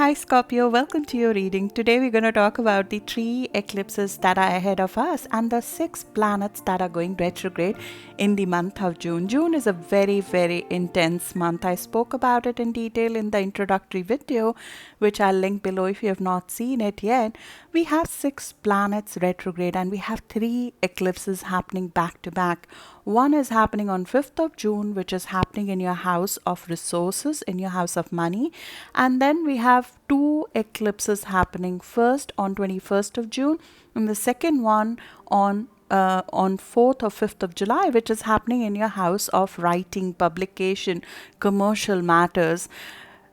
Hi Scorpio, welcome to your reading. Today we're going to talk about the 3 eclipses that are ahead of us and the 6 planets that are going retrograde in the month of June. June is a very intense month. I spoke about it in detail in the introductory video, which I'll link below if you have not seen it yet. We have 6 planets retrograde and we have 3 eclipses happening back to back. One is happening on 5th of June, which is happening in your house of resources, in your house of money. And then we have 2 eclipses happening, first on 21st of June and the second one on 4th or 5th of July, which is happening in your house of writing, publication, commercial matters.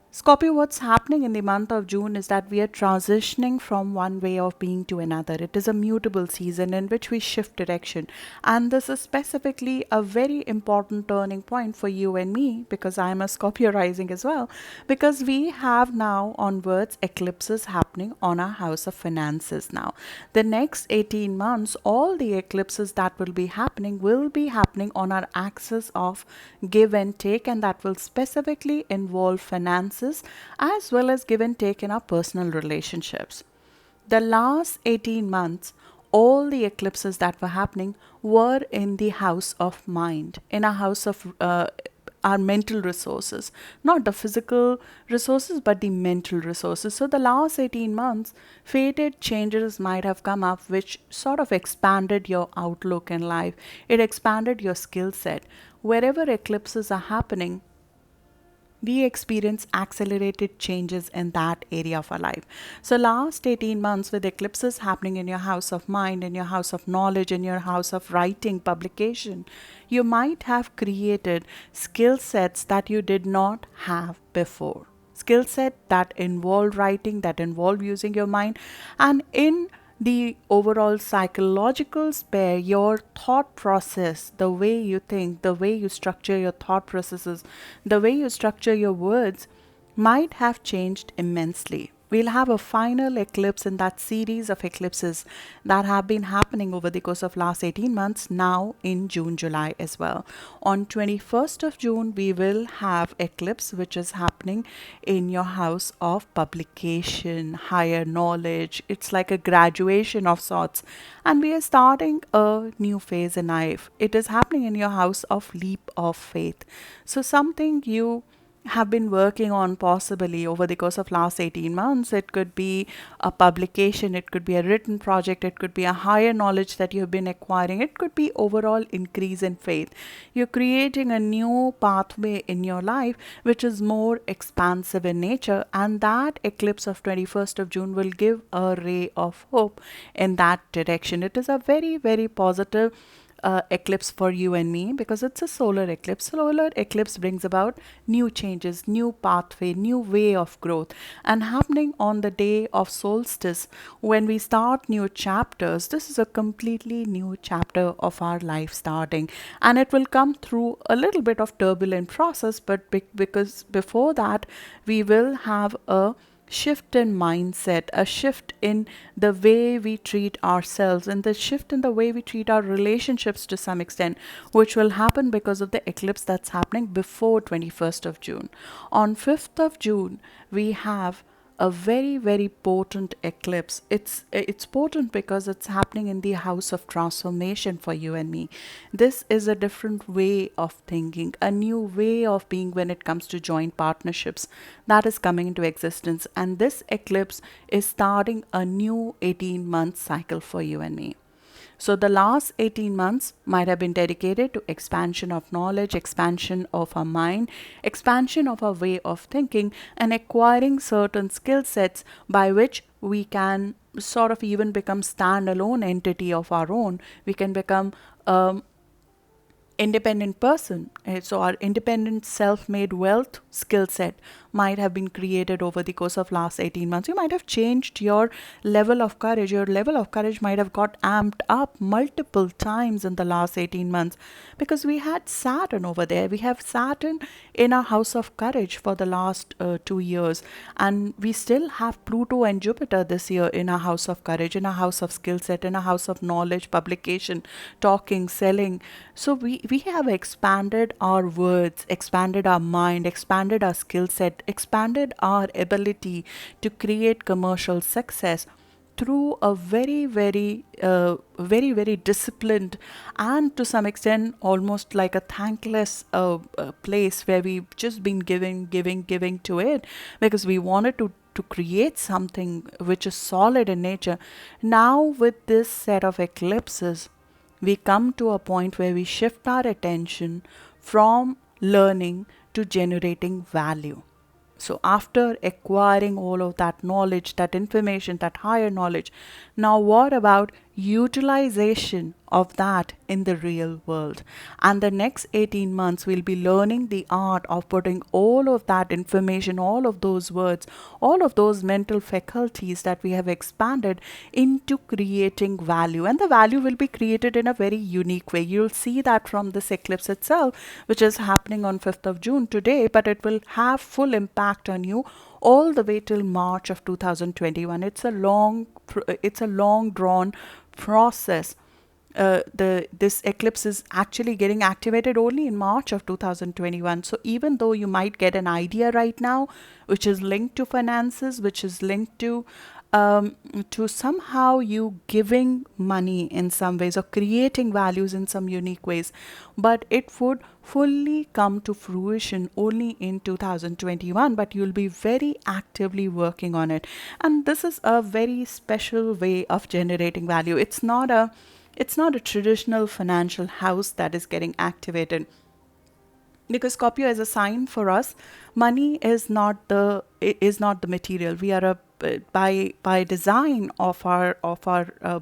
Scorpio, what's happening in the month of June is that we are transitioning from one way of being to another. It is a mutable season in which we shift direction. And this is specifically a very important turning point for you and me, because I'm a Scorpio rising as well, because we have now onwards eclipses happening on our house of finances now. The next 18 months, all the eclipses that will be happening on our axis of give and take, and that will specifically involve finances as well as give and take in our personal relationships. The last 18 months, all the eclipses that were happening were in the house of mind, in a house of our mental resources, not the physical resources, but the mental resources. So the last 18 months, fated changes might have come up, which sort of expanded your outlook in life. It expanded your skill set. Wherever eclipses are happening, we experience accelerated changes in that area of our life. So last 18 months with eclipses happening in your house of mind, in your house of knowledge, in your house of writing, publication, you might have created skill sets that you did not have before. Skill set that involve writing, that involve using your mind, and in the overall psychological sphere, your thought process, the way you think, the way you structure your thought processes, the way you structure your words might have changed immensely. We'll have a final eclipse in that series of eclipses that have been happening over the course of last 18 months, now in June, July as well. On 21st of June, we will have eclipse which is happening in your house of publication, higher knowledge. It's like a graduation of sorts. And we are starting a new phase in life. It is happening in your house of leap of faith. So something you have been working on possibly over the course of last 18 months. It could be a publication, it could be a written project, it could be a higher knowledge that you've been acquiring, it could be overall increase in faith. You're creating a new pathway in your life which is more expansive in nature, and that eclipse of 21st of June will give a ray of hope in that direction. It is a very positive eclipse for you and me, because it's a solar eclipse. Solar eclipse brings about new changes, new pathway, new way of growth, and happening on the day of solstice when we start new chapters. This is a completely new chapter of our life starting, and it will come through a little bit of turbulent process, but because before that we will have a shift in mindset, a shift in the way we treat ourselves, and the shift in the way we treat our relationships to some extent, which will happen because of the eclipse that's happening before 21st of June. On 5th of June, we have a very potent eclipse. It's potent because it's happening in the house of transformation for you and me. This is a different way of thinking, a new way of being when it comes to joint partnerships that is coming into existence, and this eclipse is starting a new 18-month cycle for you and me. So the last 18 months might have been dedicated to expansion of knowledge, expansion of our mind, expansion of our way of thinking, and acquiring certain skill sets by which we can sort of even become standalone entity of our own. We can become independent person. So our independent self-made wealth skill set might have been created over the course of last 18 months. You might have changed your level of courage. Your level of courage might have got amped up multiple times in the last 18 months, because we had Saturn over there. We have Saturn in our house of courage for the last 2 years, and we still have Pluto and Jupiter this year in our house of courage, in our house of skill set, in our house of knowledge, publication, talking, selling. So we have expanded our words, expanded our mind, expanded our skill set expanded our ability to create commercial success through a very disciplined, and to some extent almost like a thankless place where we've just been giving to it because we wanted to create something which is solid in nature. Now with this set of eclipses, we come to a point where we shift our attention from learning to generating value. So, after acquiring all of that knowledge, that information, that higher knowledge, now what about utilization of that in the real world? And the next 18 months, we'll be learning the art of putting all of that information, all of those words, all of those mental faculties that we have expanded into creating value. And the value will be created in a very unique way. You'll see that from this eclipse itself, which is happening on 5th of June today, but it will have full impact on you all the way till March of 2021. It's a long drawn process. This eclipse is actually getting activated only in March of 2021. So even though you might get an idea right now, which is linked to finances, which is linked to somehow you giving money in some ways or creating values in some unique ways, but it would fully come to fruition only in 2021, but you'll be very actively working on it. And this is a very special way of generating value. It's not a traditional financial house that is getting activated, because Scorpio is a sign for us. Money is not the material. We are a by design of our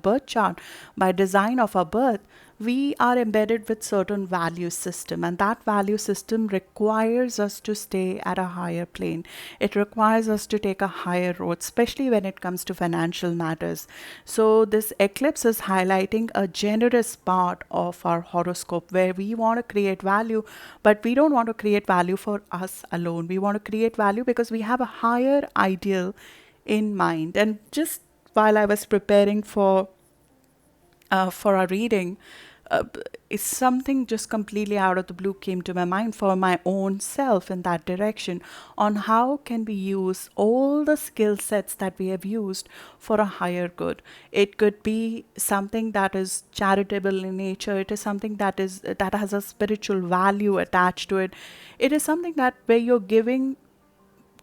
birth chart, by design of our birth, we are embedded with certain value system, and that value system requires us to stay at a higher plane. It requires us to take a higher road, especially when it comes to financial matters. So this eclipse is highlighting a generous part of our horoscope where we want to create value, but we don't want to create value for us alone. We want to create value because we have a higher ideal in mind. And just while I was preparing for our reading, it's something just completely out of the blue came to my mind for my own self in that direction, on how can we use all the skill sets that we have used for a higher good. It could be something that is charitable in nature. It is something that has a spiritual value attached to it. It is something that where you're giving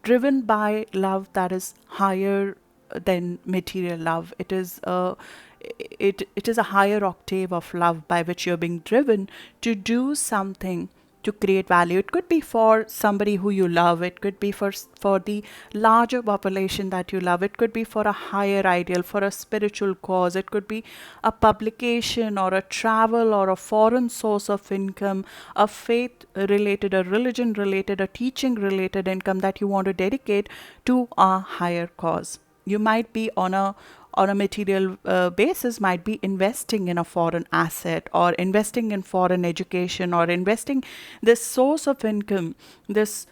driven by love that is higher than material love. It is a higher octave of love by which you're being driven to do something to create value. It could be for somebody who you love. It could be for the larger population that you love. It could be for a higher ideal, for a spiritual cause. It could be a publication or a travel or a foreign source of income, a faith related, a religion related, a teaching related income that you want to dedicate to a higher cause. You might be on a material basis, might be investing in a foreign asset or investing in foreign education or investing this source of income. This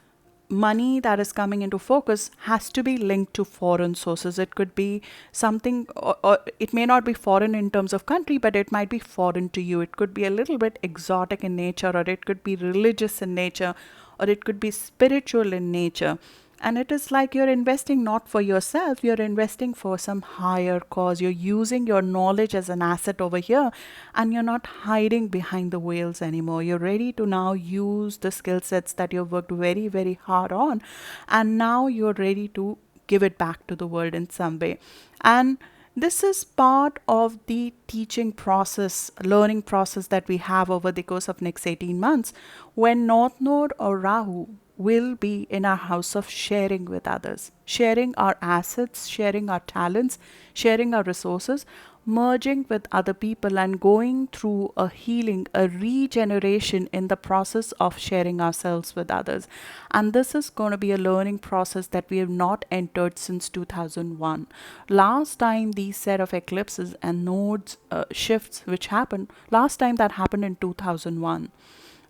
money that is coming into focus has to be linked to foreign sources. It could be something, or it may not be foreign in terms of country, but it might be foreign to you. It could be a little bit exotic in nature, or it could be religious in nature, or it could be spiritual in nature. And it is like you're investing not for yourself, you're investing for some higher cause. You're using your knowledge as an asset over here, and you're not hiding behind the veils anymore. You're ready to now use the skill sets that you've worked very, very hard on, and now you're ready to give it back to the world in some way. And this is part of the teaching process, learning process that we have over the course of next 18 months, when North Node or Rahu will be in our house of sharing with others, sharing our assets, sharing our talents, sharing our resources, merging with other people and going through a healing, a regeneration in the process of sharing ourselves with others. And this is going to be a learning process that we have not entered since 2001. Last time these set of eclipses and nodes shifts which happened, last time that happened in 2001.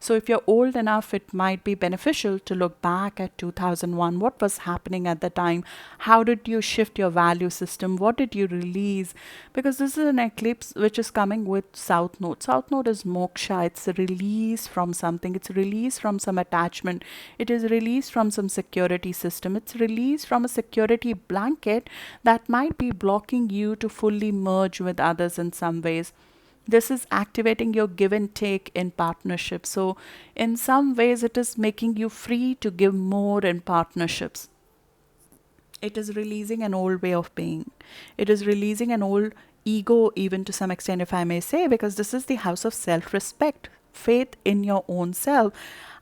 So if you're old enough, it might be beneficial to look back at 2001. What was happening at the time? How did you shift your value system? What did you release? Because this is an eclipse which is coming with South Node. South Node is moksha. It's a release from something. It's a release from some attachment. It is released from some security system. It's released from a security blanket that might be blocking you to fully merge with others in some ways. This is activating your give and take in partnership. So, in some ways, it is making you free to give more in partnerships. It is releasing an old way of being. It is releasing an old ego, even to some extent, if I may say, because this is the house of self respect, faith in your own self.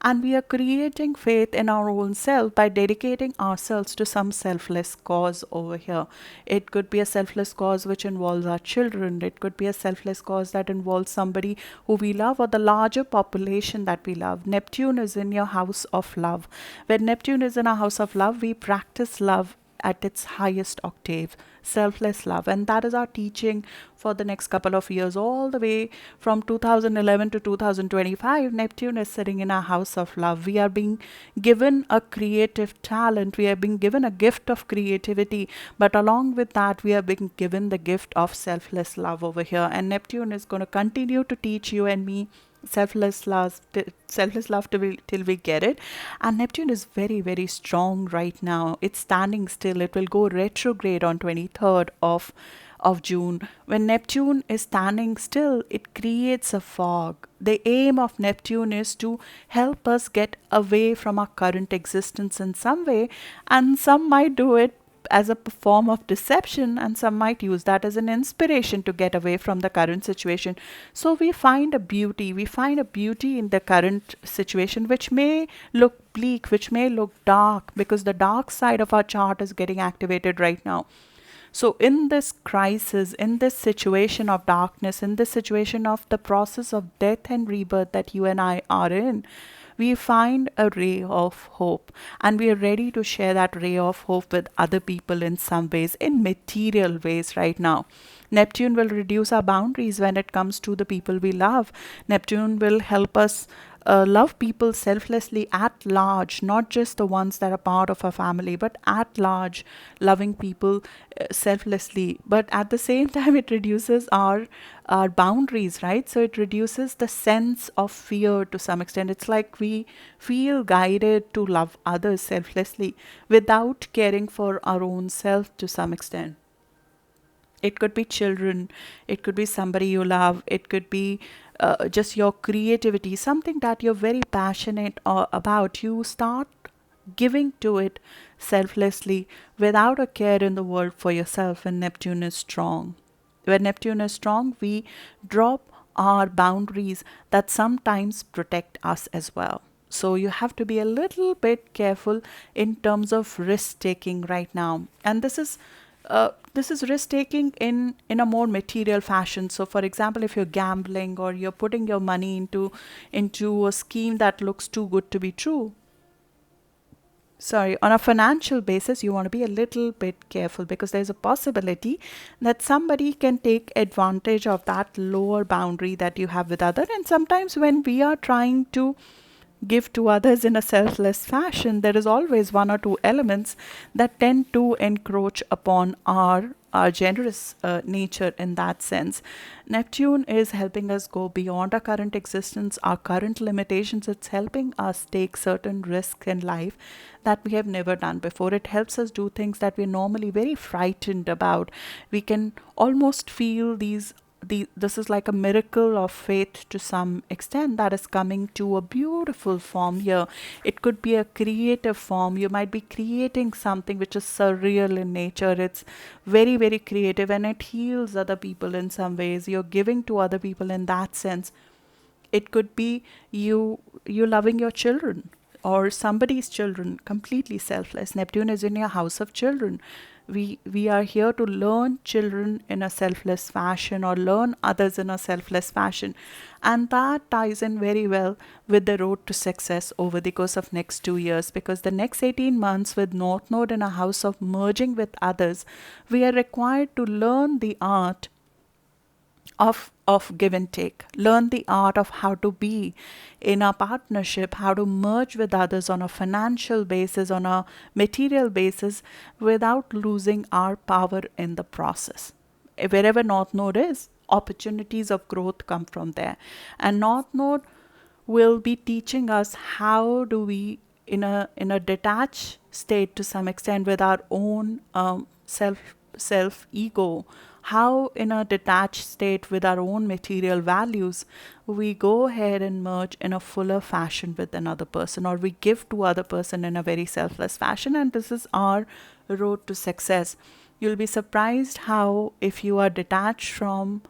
And we are creating faith in our own self by dedicating ourselves to some selfless cause over here. It could be a selfless cause which involves our children. It could be a selfless cause that involves somebody who we love or the larger population that we love. Neptune is in your house of love. When Neptune is in our house of love, we practice love at its highest octave, selfless love. And that is our teaching for the next couple of years, all the way from 2011 to 2025. Neptune is sitting in our house of love. We are being given a creative talent. We are being given a gift of creativity. But along with that, we are being given the gift of selfless love over here. And Neptune is going to continue to teach you and me selfless love till we get it. And Neptune is very, very strong right now. It's standing still. It will go retrograde on 23rd of June. When Neptune is standing still, it creates a fog. The aim of Neptune is to help us get away from our current existence in some way, and some might do it as a form of deception, and some might use that as an inspiration to get away from the current situation. So we find a beauty in the current situation, which may look bleak, which may look dark, because the dark side of our chart is getting activated right now. So, in this crisis, in this situation of darkness, in this situation of the process of death and rebirth that you and I are in, we find a ray of hope, and we are ready to share that ray of hope with other people in some ways, in material ways right now. Neptune will reduce our boundaries when it comes to the people we love. Neptune will help us love people selflessly at large, not just the ones that are part of our family, but at large, loving people selflessly. But at the same time, it reduces our boundaries, right? So it reduces the sense of fear to some extent. It's like we feel guided to love others selflessly without caring for our own self to some extent. It could be children, it could be somebody you love, it could be just your creativity, something that you're very passionate about. You start giving to it selflessly without a care in the world for yourself when Neptune is strong. When Neptune is strong, we drop our boundaries that sometimes protect us as well. So you have to be a little bit careful in terms of risk taking right now. And this is risk taking in a more material fashion. So for example, if you're gambling or you're putting your money into a scheme that looks too good to be true, sorry, on a financial basis, you want to be a little bit careful, because there's a possibility that somebody can take advantage of that lower boundary that you have with other. And sometimes when we are trying to give to others in a selfless fashion, there is always one or two elements that tend to encroach upon our generous nature in that sense. Neptune is helping us go beyond our current existence, our current limitations. It's helping us take certain risks in life that we have never done before. It helps us do things that we're normally very frightened about. We can almost feel this is like a miracle of faith to some extent that is coming to a beautiful form here. It could be a creative form. You might be creating something which is surreal in nature. It's very, very creative, and it heals other people in some ways. You're giving to other people in that sense. It could be you loving your children or somebody's children, completely selfless. Neptune is in your house of children. We are here to learn children in a selfless fashion, or learn others in a selfless fashion, and that ties in very well with the road to success over the course of next 2 years, because the next 18 months with North Node in a house of merging with others, we are required to learn the art of give and take. Learn the art of how to be in a partnership, how to merge with others on a financial basis, on a material basis, without losing our power in the process. Wherever North Node is, opportunities of growth come from there. And North Node will be teaching us how do we, in a detached state to some extent, with our own self ego, how in a detached state with our own material values we go ahead and merge in a fuller fashion with another person, or we give to other person in a very selfless fashion. And this is our road to success. You'll be surprised how, if you are detached from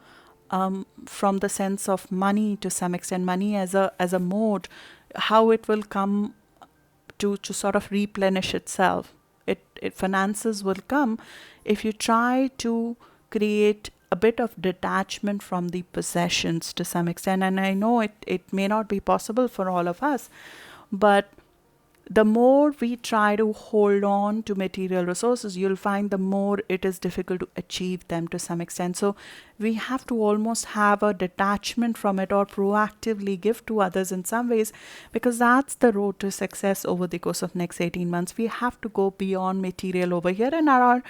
the sense of money to some extent, money as a mode, how it will come to sort of replenish itself. It finances will come if you try to create a bit of detachment from the possessions to some extent. And I know it may not be possible for all of us, but the more we try to hold on to material resources, you'll find the more it is difficult to achieve them to some extent. So we have to almost have a detachment from it, or proactively give to others in some ways, because that's the road to success over the course of next 18 months. We have to go beyond material over here, and our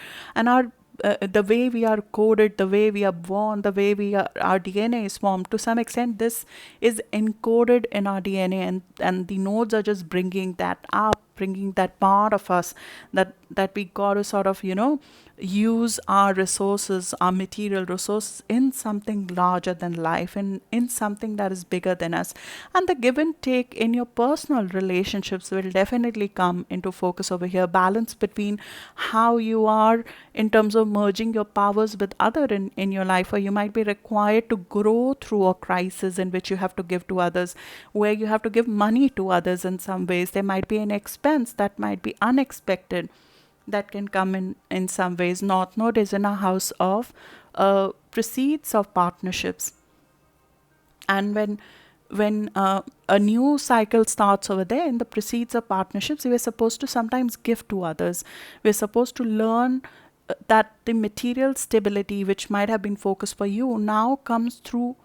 the way we are coded, the way we are born, the way our DNA is formed, to some extent, this is encoded in our DNA, and the nodes are just bringing that up, bringing that part of us that we got to sort of, use our resources, our material resources, in something larger than life, and in something that is bigger than us. And the give and take in your personal relationships will definitely come into focus over here. Balance between how you are in terms of merging your powers with other in your life, or you might be required to grow through a crisis in which you have to give to others, where you have to give money to others in some ways. There might be an expense that might be unexpected that can come in some ways. North Node is in a house of proceeds of partnerships. And when a new cycle starts over there in the proceeds of partnerships, we're supposed to sometimes give to others. We're supposed to learn that the material stability which might have been focused for you now comes through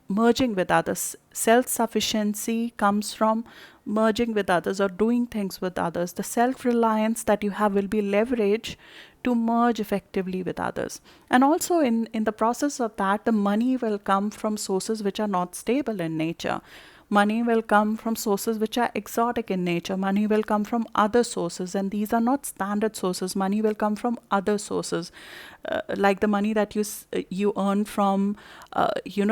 merging with others. Self sufficiency comes from merging with others or doing things with others. The self reliance that you have will be leveraged to merge effectively with others. And also, in the process of that, the money will come from sources which are not stable in nature. Money will come from sources which are exotic in nature. Money will come from other sources, and these are not standard sources. Money will come from other sources, like the money that you earn from,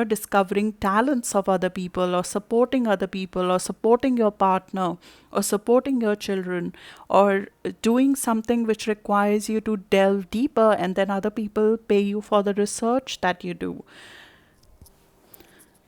discovering talents of other people, or supporting other people, or supporting your partner, or supporting your children, or doing something which requires you to delve deeper, and then other people pay you for the research that you do.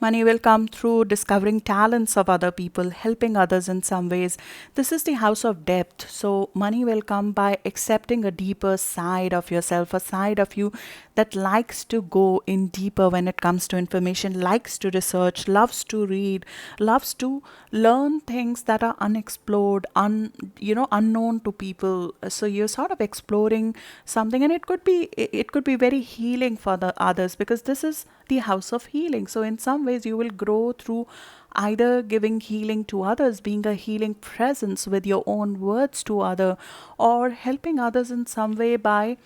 Money will come through discovering talents of other people, helping others in some ways. This is the house of depth. So, money will come by accepting a deeper side of yourself, a side of you that likes to go in deeper when it comes to information, likes to research, loves to read, loves to learn things that are unexplored, unknown to people. So you're sort of exploring something, and it could be very healing for the others, because this is the house of healing. So in some ways you will grow through either giving healing to others, being a healing presence with your own words to other, or helping others in some way by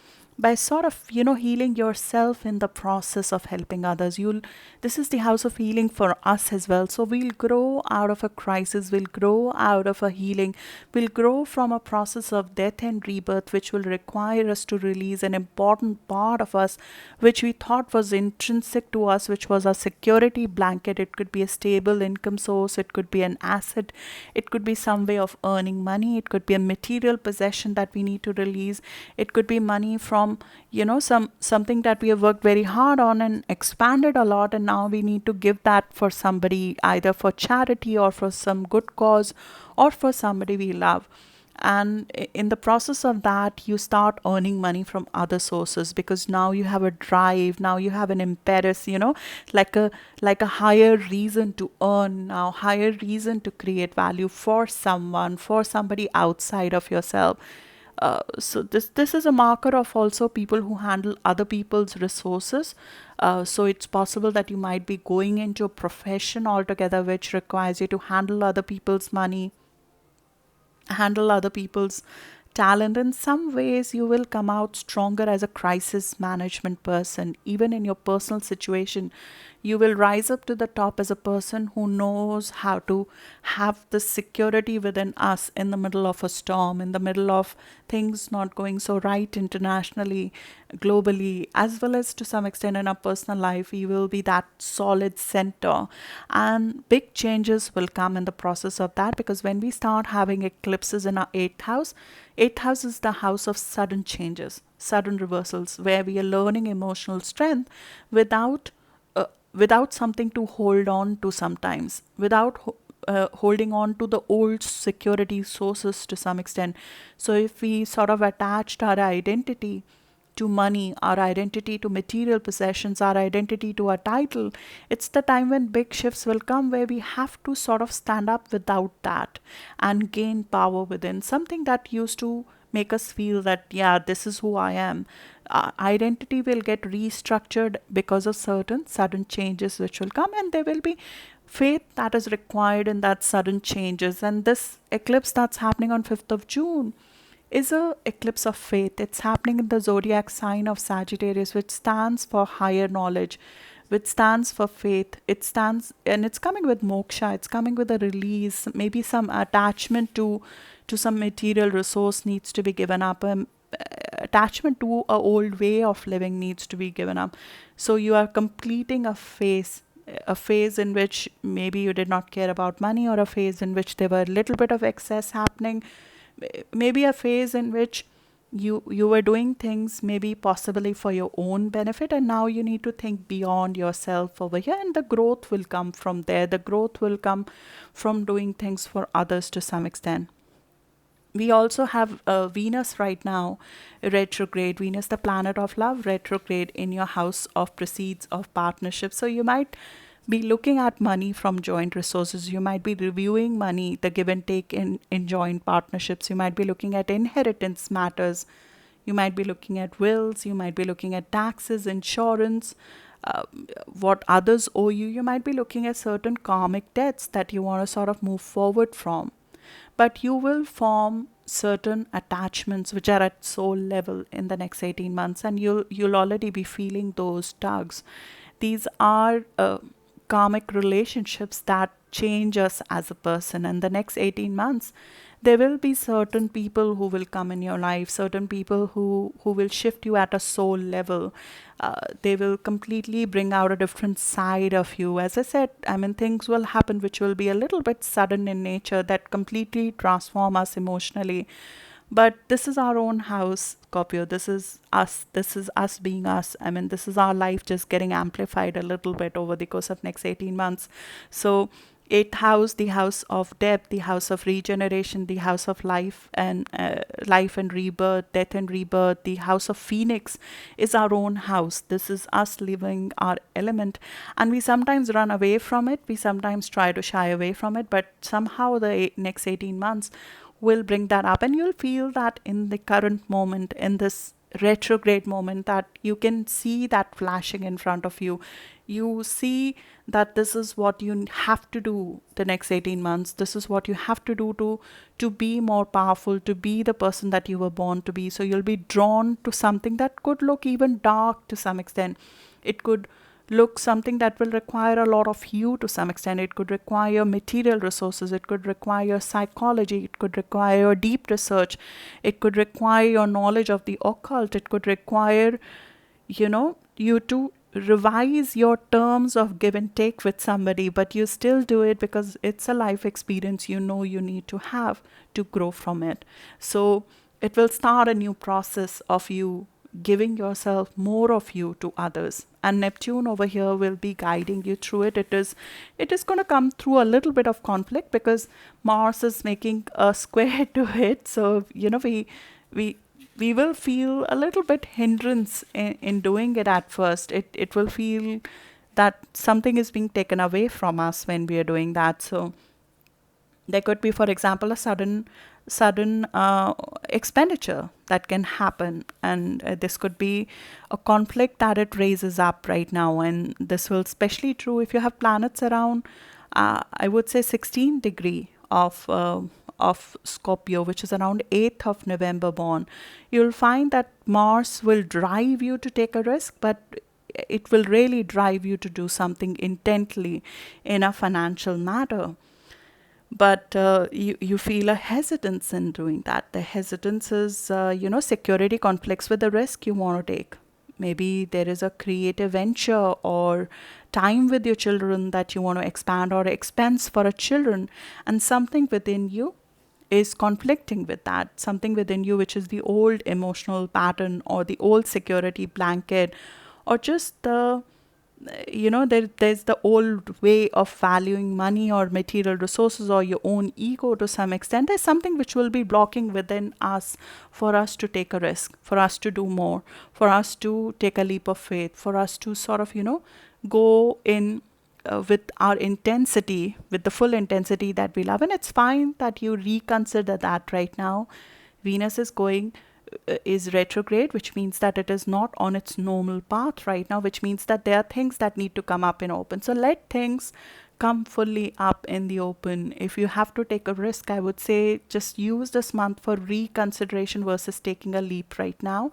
sort of healing yourself in the process of helping others. You'll This is the house of healing for us as well. So we'll grow out of a crisis, we'll grow out of a healing, we'll grow from a process of death and rebirth, which will require us to release an important part of us which we thought was intrinsic to us, which was our security blanket. It could be a stable income source, it could be an asset, it could be some way of earning money, it could be a material possession that we need to release, it could be money from something that we have worked very hard on and expanded a lot, and now we need to give that for somebody, either for charity or for some good cause or for somebody we love. And in the process of that, you start earning money from other sources, because now you have a drive, now you have an impetus, like a higher reason to earn, now higher reason to create value for someone, for somebody outside of yourself. So this is a marker of also people who handle other people's resources. So it's possible that you might be going into a profession altogether which requires you to handle other people's money, handle other people's talent. In some ways you will come out stronger as a crisis management person. Even in your personal situation, you will rise up to the top as a person who knows how to have the security within us in the middle of a storm, in the middle of things not going so right internationally, globally, as well as to some extent in our personal life. We will be that solid center, and big changes will come in the process of that, because when we start having eclipses in our eighth house is the house of sudden changes, sudden reversals, where we are learning emotional strength without without something to hold on to sometimes, without holding on to the old security sources to some extent. So if we sort of attached our identity to money, our identity to material possessions, our identity to our title, it's the time when big shifts will come where we have to sort of stand up without that and gain power within something that used to make us feel that, yeah, this is who I am. Identity will get restructured because of certain sudden changes which will come, and there will be faith that is required in that sudden changes. And this eclipse that's happening on 5th of June is a eclipse of faith. It's happening in the zodiac sign of Sagittarius, which stands for higher knowledge, which stands for faith. It stands, and it's coming with moksha. It's coming with a release. Maybe some attachment to some material resource needs to be given up. Attachment to a old way of living needs to be given up. So you are completing a phase in which maybe you did not care about money, or a phase in which there were a little bit of excess happening, maybe a phase in which you were doing things maybe possibly for your own benefit, and now you need to think beyond yourself over here, and the growth will come from there. The growth will come from doing things for others to some extent. We also have Venus right now retrograde. Venus, the planet of love, retrograde in your house of proceeds of partnership. So you might be looking at money from joint resources. You might be reviewing money, the give and take in joint partnerships. You might be looking at inheritance matters. You might be looking at wills. You might be looking at taxes, insurance, uh, what others owe you. You might be looking at certain karmic debts that you want to sort of move forward from. But you will form certain attachments which are at soul level in the next 18 months, and you'll already be feeling those tugs. These are karmic relationships that change us as a person. And the next 18 months, there will be certain people who will come in your life, certain people who will shift you at a soul level. They will completely bring out a different side of you. As I said, I mean, things will happen which will be a little bit sudden in nature, that completely transform us emotionally. But this is our own house, Scorpio. This is us. This is us being us. I mean, this is our life just getting amplified a little bit over the course of next 18 months. So, eighth house, the house of depth, the house of regeneration, the house of life and rebirth, death and rebirth, the house of phoenix is our own house. This is us living our element, and we sometimes run away from it. We sometimes try to shy away from it, but somehow the next 18 months will bring that up, and you'll feel that in the current moment, in this retrograde moment, that you can see that flashing in front of you. You see that this is what you have to do the next 18 months. This is what you have to do to be more powerful, to be the person that you were born to be. So you'll be drawn to something that could look even dark to some extent. It could look something that will require a lot of you to some extent. It could require material resources. It could require psychology. It could require deep research. It could require your knowledge of the occult. It could require, you to revise your terms of give and take with somebody, but you still do it because it's a life experience you need to have to grow from it. So it will start a new process of you giving yourself more of you to others, and Neptune over here will be guiding you through it. It is going to come through a little bit of conflict because Mars is making a square to it. So we will feel a little bit hindrance in doing it at first. It will feel that something is being taken away from us when we are doing that. So there could be, for example, a sudden sudden expenditure that can happen, and this could be a conflict that it raises up right now. And this will especially true if you have planets around, I would say 16 degree of Scorpio, which is around 8th of November born. You'll find that Mars will drive you to take a risk, but it will really drive you to do something intently in a financial matter. But you feel a hesitance in doing that. The hesitance is, security conflicts with the risk you want to take. Maybe there is a creative venture or time with your children that you want to expand, or expense for a children, and something within you is conflicting with that. Something within you, which is the old emotional pattern or the old security blanket, or just there's the old way of valuing money or material resources or your own ego to some extent. There's something which will be blocking within us for us to take a risk, for us to do more, for us to take a leap of faith, for us to sort of go in with our intensity, with the full intensity that we love. And it's fine that you reconsider that right now. Venus is retrograde, which means that it is not on its normal path right now, which means that there are things that need to come up in open. So let things come fully up in the open. If you have to take a risk, I would say just use this month for reconsideration versus taking a leap right now.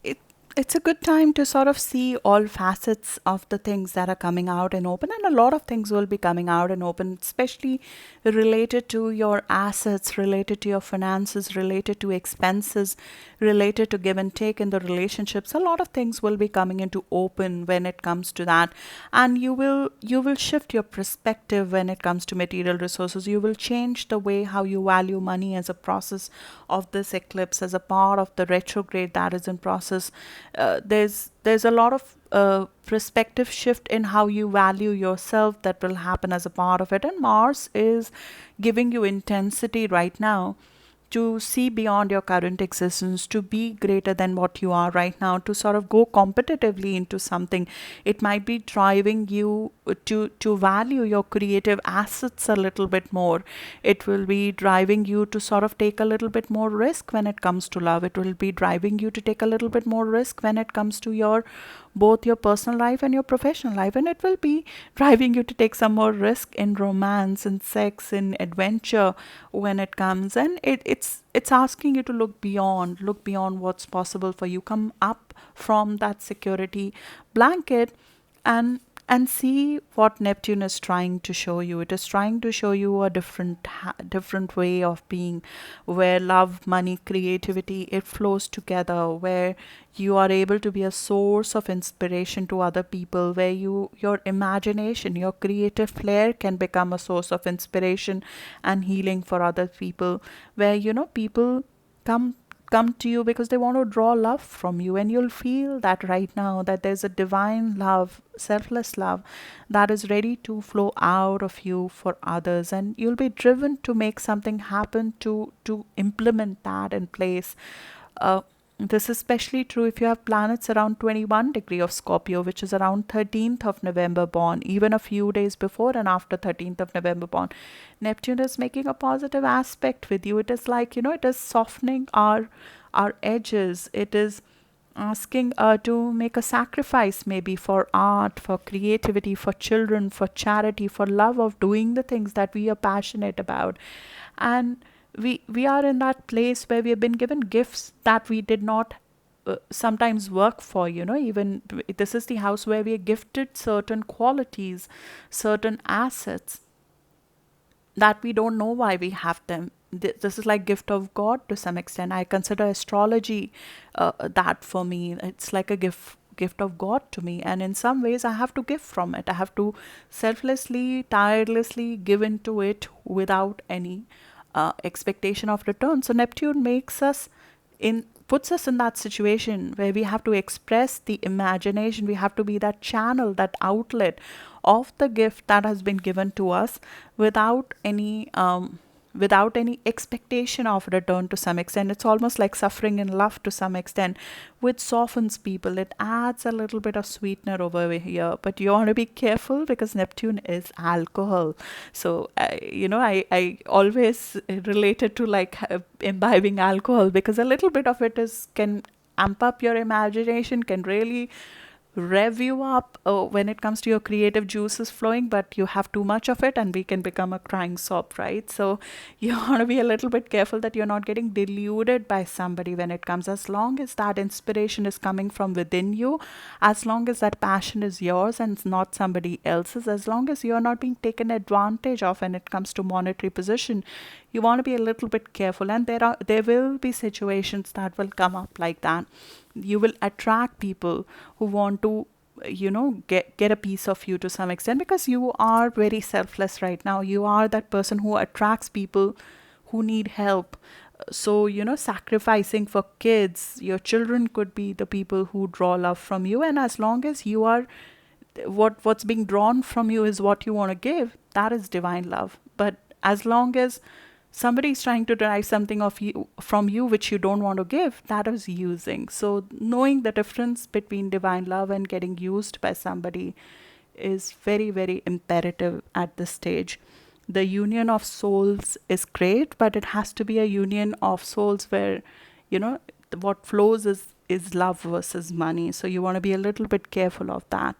it it's a good time to sort of see all facets of the things that are coming out in open, and a lot of things will be coming out in open, especially related to your assets, related to your finances, related to expenses, related to give and take in the relationships. A lot of things will be coming into open when it comes to that, and you will shift your perspective when it comes to material resources. You will change the way how you value money as a process of this eclipse, as a part of the retrograde that is in process. There's a lot of perspective shift in how you value yourself that will happen as a part of it. And Mars is giving you intensity right now to see beyond your current existence, to be greater than what you are right now, to sort of go competitively into something. It might be driving you to value your creative assets a little bit more. It will be driving you to sort of take a little bit more risk when it comes to love. It will be driving you to take a little bit more risk when it comes to your both your personal life and your professional life. And it will be driving you to take some more risk in romance and sex and adventure when it comes. And it's asking you to look beyond what's possible for you. Come up from that security blanket and see what Neptune is trying to show you. It is trying to show you a different way of being, where love, money, creativity, it flows together, where you are able to be a source of inspiration to other people, where your imagination, your creative flair can become a source of inspiration and healing for other people, where people come come to you because they want to draw love from you. And you'll feel that right now, that there's a divine love, selfless love, that is ready to flow out of you for others, and you'll be driven to make something happen, to implement that in place. This is especially true if you have planets around 21 degree of Scorpio, which is around 13th of November born, even a few days before and after 13th of November born. Neptune is making a positive aspect with you. It is like, it is softening our edges. It is asking to make a sacrifice, maybe for art, for creativity, for children, for charity, for love of doing the things that we are passionate about. And we are in that place where we have been given gifts that we did not sometimes work for. Even this is the house where we are gifted certain qualities, certain assets that we don't know why we have them. This is like gift of God to some extent. I consider astrology that for me. It's like a gift of God to me, and in some ways I have to give from it. I have to selflessly, tirelessly give into it without any expectation of return. So Neptune puts us in that situation where we have to express the imagination. We have to be that channel, that outlet of the gift that has been given to us without any without any expectation of return to some extent. It's almost like suffering in love to some extent, which softens people. It adds a little bit of sweetener over here. But you want to be careful because Neptune is alcohol. So, I always relate it to like imbibing alcohol, because a little bit of it is can amp up your imagination, can really rev you up when it comes to your creative juices flowing, but you have too much of it and we can become a crying sob, right? So you want to be a little bit careful that you're not getting deluded by somebody when it comes. As long as that inspiration is coming from within you, as long as that passion is yours and it's not somebody else's, as long as you're not being taken advantage of when it comes to monetary position, you want to be a little bit careful. And there will be situations that will come up like that. You will attract people who want to get a piece of you to some extent, because you are very selfless right now. You are that person who attracts people who need help. So sacrificing for kids, your children could be the people who draw love from you. And as long as you are, what's being drawn from you is what you want to give, that is divine love. But as long as somebody is trying to derive something of you from you which you don't want to give, that is using. So knowing the difference between divine love and getting used by somebody is very, very imperative at this stage. The union of souls is great, but it has to be a union of souls where what flows is love versus money. So you want to be a little bit careful of that,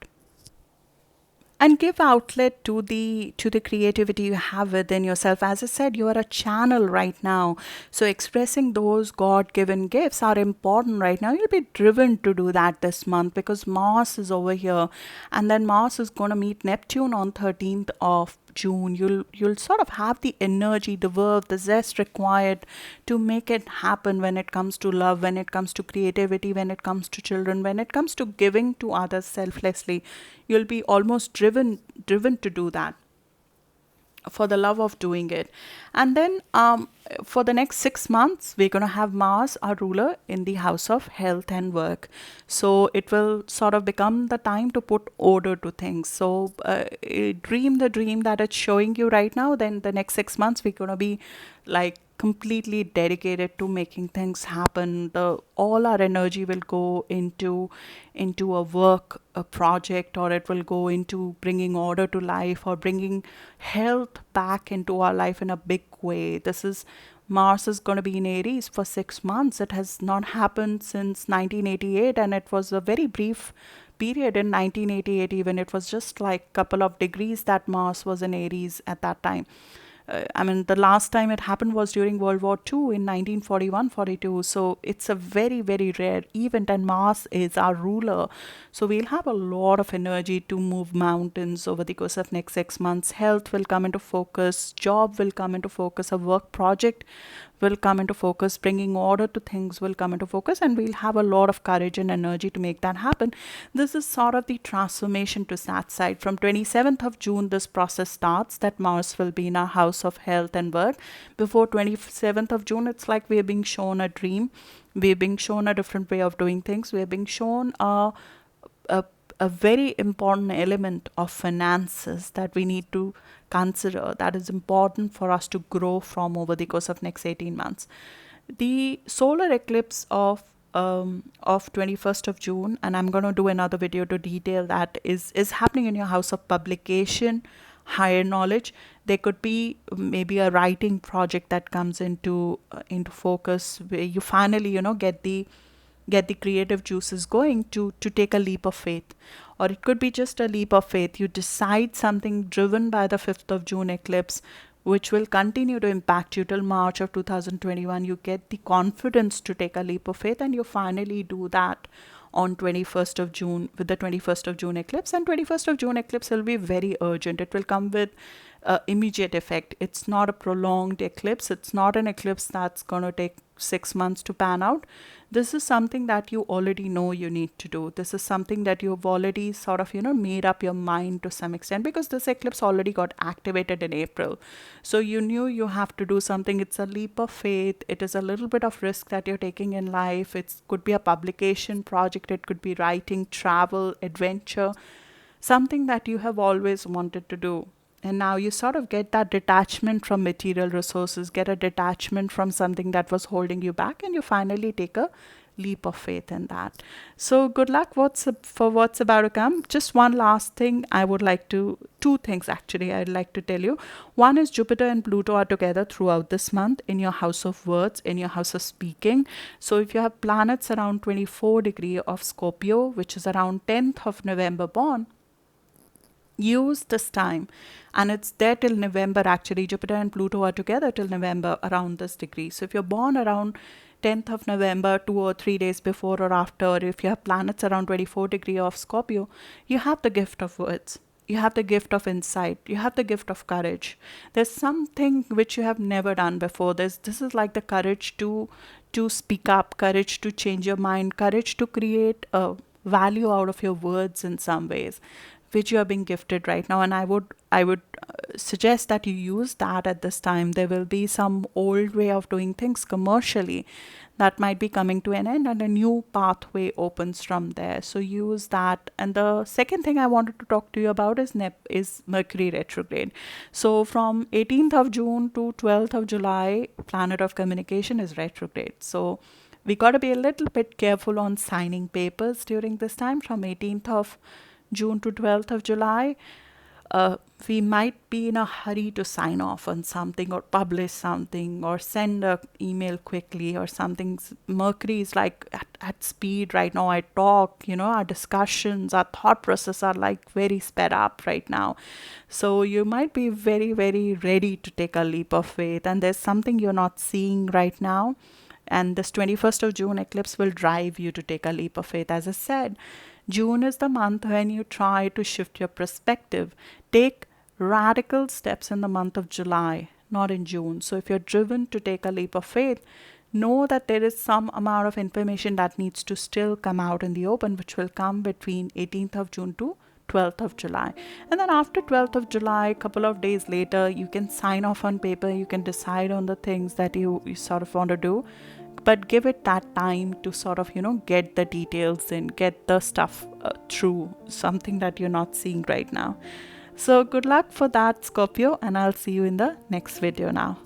and give outlet to the creativity you have within yourself. As I said, you are a channel right now, so expressing those god-given gifts are important right now. You'll be driven to do that this month because Mars is over here, and then Mars is going to meet Neptune on 13th of June. You'll sort of have the energy, the verve, the zest required to make it happen when it comes to love, when it comes to creativity, when it comes to children, when it comes to giving to others selflessly. You'll be almost driven to do that for the love of doing it. And then for the next 6 months, we're going to have Mars, our ruler, in the house of health and work. So it will sort of become the time to put order to things. So dream the dream that it's showing you right now. Then the next 6 months, we're going to be like completely dedicated to making things happen. All our energy will go into a work, a project, or it will go into bringing order to life or bringing health back into our life in a big way. Mars is going to be in Aries for 6 months. It has not happened since 1988, and it was a very brief period in 1988. Even it was just like a couple of degrees that Mars was in Aries at that time. The last time it happened was during World War II in 1941-42. So it's a very, very rare event, and Mars is our ruler. So we'll have a lot of energy to move mountains over the course of next 6 months. Health will come into focus, job will come into focus, a work project will come into focus, bringing order to things will come into focus, and we'll have a lot of courage and energy to make that happen. This is sort of the transformation to that side. From 27th of June, this process starts, that Mars will be in our house of health and work. Before 27th of June, it's like we're being shown a dream. We're being shown a different way of doing things. We're being shown a very important element of finances that we need to consider, that is important for us to grow from over the course of next 18 months. The solar eclipse of 21st of June, and I'm going to do another video to detail that, is happening in your house of publication, higher knowledge. There could be maybe a writing project that comes into focus, where you finally get the creative juices going to take a leap of faith. Or it could be just a leap of faith. You decide something driven by the 5th of June eclipse, which will continue to impact you till March of 2021. You get the confidence to take a leap of faith, and you finally do that on 21st of June with the 21st of June eclipse. And 21st of June eclipse will be very urgent. It will come with immediate effect. It's not a prolonged eclipse. It's not an eclipse that's going to take 6 months to pan out. This is something that you already know you need to do. This is something that you've already sort of, made up your mind to some extent, because this eclipse already got activated in April. So you knew you have to do something. It's a leap of faith. It is a little bit of risk that you're taking in life. It could be a publication project. It could be writing, travel, adventure, something that you have always wanted to do. And now you sort of get that detachment from material resources, get a detachment from something that was holding you back, and you finally take a leap of faith in that. So good luck for what's about to come. Just one last thing I would like to, two things actually I'd like to tell you. One is Jupiter and Pluto are together throughout this month in your house of words, in your house of speaking. So if you have planets around 24 degree of Scorpio, which is around 10th of November born, use this time, and it's there till November. Actually, Jupiter and Pluto are together till November around this degree. So if you're born around 10th of November, 2 or 3 days before or after, or if you have planets around 24 degree of Scorpio, you have the gift of words, you have the gift of insight, you have the gift of courage. There's something which you have never done before. This is like the courage to speak up, courage to change your mind, courage to create a value out of your words in some ways, which you are being gifted right now. And I would suggest that you use that at this time. There will be some old way of doing things commercially that might be coming to an end, and a new pathway opens from there. So use that. And the second thing I wanted to talk to you about is Mercury retrograde. So from 18th of June to 12th of July, planet of communication is retrograde. So we got to be a little bit careful on signing papers during this time from 18th of June to 12th of July. We might be in a hurry to sign off on something or publish something or send an email quickly or something. Mercury is like at speed right now. I talk, our discussions, our thought process are like very sped up right now. So you might be very, very ready to take a leap of faith, and there's something you're not seeing right now. And this 21st of June eclipse will drive you to take a leap of faith. As I said, June is the month when you try to shift your perspective. Take radical steps in the month of July, not in June. So if you're driven to take a leap of faith, know that there is some amount of information that needs to still come out in the open, which will come between 18th of June to 12th of July. And then after 12th of July, a couple of days later, you can sign off on paper, you can decide on the things that you sort of want to do. But give it that time to sort of, get the details in, get the stuff through, something that you're not seeing right now. So good luck for that, Scorpio, and I'll see you in the next video now.